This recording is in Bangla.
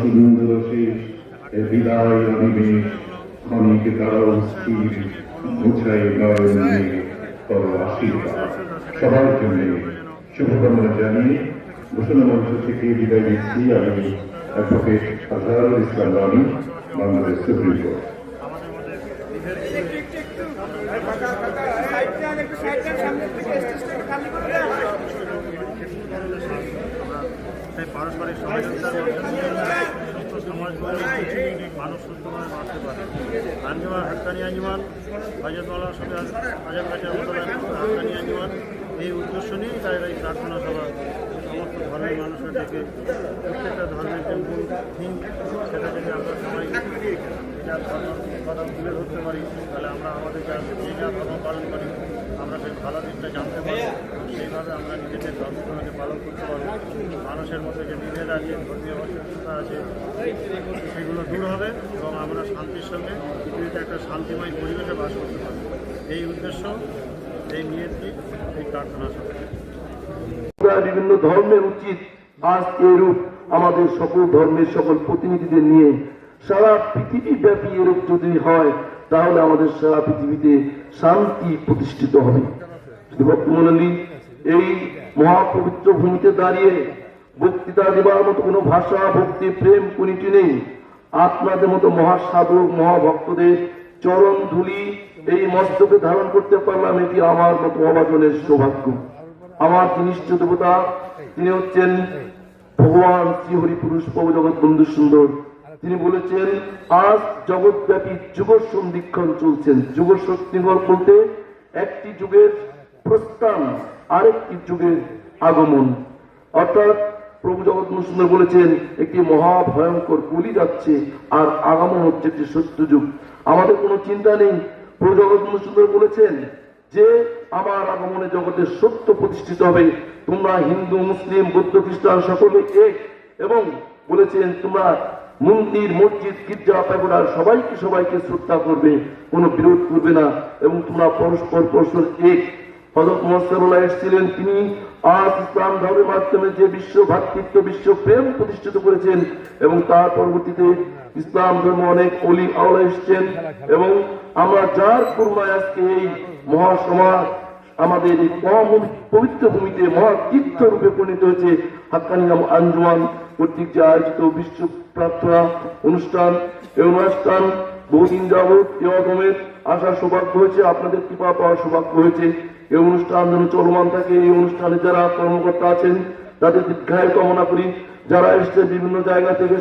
সুদূরশেষ বিদায় অনিমেষ ক্ষণিক দাঁড়াও স্থির মুছাই নয়নে করো আশীর্বাদ। সবার জন্য শুভকামনা জানিয়ে ঘোষণা মঞ্চ থেকে বিদায় দিচ্ছি আমি অ্যাডভোকেট আজহারুল ইসলাম রানী, বাংলাদেশ সুপ্রিম কোর্ট। পারস্পরিক সহযোগিতার সুস্থ সমাজ মানুষ সুস্থভাবে বাঁচতে পারে। আঞ্জুমান হাক্কানি আঞ্জুমান হযরত সবে আজম কাছের মতো হাক্কানি আঞ্জুমান এই উদ্দেশ্য নিয়েই তাদের এই প্রার্থনা সভা সমস্ত ধর্মের মানুষের ডেকে প্রত্যেকটা ধর্মের যে মূল থিম সেটা যদি আমরা সবাই এটা কথা তুলে ধরতে পারি, তাহলে আমরা আমাদের যে যা ধর্ম পালন করি আমরা সেই ভালো দিকটা জানতে পারি, সেইভাবে আমরা নিজেদের ধর্মগুলোকে পালন করতে পারবো। মানুষের মধ্যে যে বিভেদ আছে, ধর্মীয় অসহিষ্ণুতা আছে, সেগুলো দূর হবে এবং আমরা শান্তির সঙ্গে পৃথিবীতে একটা শান্তিময় পরিবেশে বাস করতে পারবো। এই উদ্দেশ্য, এই নিয়তি, এই প্রার্থনা সভা। বিভিন্ন ধর্মের উচিত আজ এরূপ আমাদের সকল ধর্মের সকল প্রতিনিধিদের নিয়ে সারা পৃথিবী ব্যাপী এরূপ যদি হয় তাহলে আমাদের সারা পৃথিবীতে শান্তি প্রতিষ্ঠিত হবে। ভক্তমণ্ডলী, এই মহাপবিত্র ভূমিতে দাঁড়িয়ে বক্তৃতা দেবার মতো কোনো ভাষা, ভক্তি, প্রেম কোনটি নেই। আপনাদের মতো মহাসাধক মহাভক্তদের চরণ ধুলি এই মস্তকে ধারণ করতে পারলাম, এটি আমার মতো অভাজনের সৌভাগ্য। আমার যিনিষ্ঠ দেবতা তিনি হচ্ছেন ভগবান শ্রীহরি পুরুষ প্রভু জগৎ বন্ধু সুন্দর। তিনি বলেছেন আজ জগৎব্যাপী যুগ সন্ধিক্ষণ চলছেন। যুগ সন্ধিক্ষণ বলতে একটি যুগের প্রস্থান আরেকটি যুগের আগমন, অর্থাৎ প্রভু জগৎ বন্ধু সুন্দর বলেছেন একটি মহাভয়ঙ্কর কলি যাচ্ছে আর আগমন হচ্ছে একটি সত্য যুগ। আমাদের কোনো চিন্তা নেই। প্রভু জগৎ বন্ধু সুন্দর বলেছেন যে আমার আগমনে জগতের সত্য প্রতিষ্ঠিত হবে, তোমরা হিন্দু মুসলিম বৌদ্ধ খ্রিস্টান সকলে এক, এবং বলেছেন তোমরা মন্দির মসজিদ গির্জা প্যাগোডার সবাইকে শ্রদ্ধা করবে, কোনো বিরোধ করবে না, এবং তোমরা পরস্পর এক। হযরত মুহাম্মদ সাল্লাল্লাহু আলাইহি এসেছিলেন, তিনি আজ ইসলাম ধর্মের মাধ্যমে যে বিশ্ব ভ্রাতৃত্ব বিশ্ব প্রেম প্রতিষ্ঠিত করেছেন, এবং তার পরবর্তীতে ইসলাম ধর্ম অনেক অলি আওলা এসেছেন, এবং আমরা যার করুণায় আজকে এই মহাসমাজ আমাদের এই পবিত্র ভূমিতে মহাতীর্থ রূপে পরিণত হয়েছে। হাক্কানি আঞ্জুমান কর্তৃক যে আয়োজিত বিশ্ব প্রার্থনা অনুষ্ঠান, এই অনুষ্ঠান বহুদিন যাবৎ এ অদমের আসার সৌভাগ্য হয়েছে, আপনাদের কৃপা পাওয়ার সৌভাগ্য হয়েছে। এই অনুষ্ঠান যেন চলমান থাকে। এই অনুষ্ঠানে যারা কর্মকর্তা আছেন তাদের দীর্ঘায়ু কামনা করি। যারা এসেছে বিভিন্ন জায়গা থেকে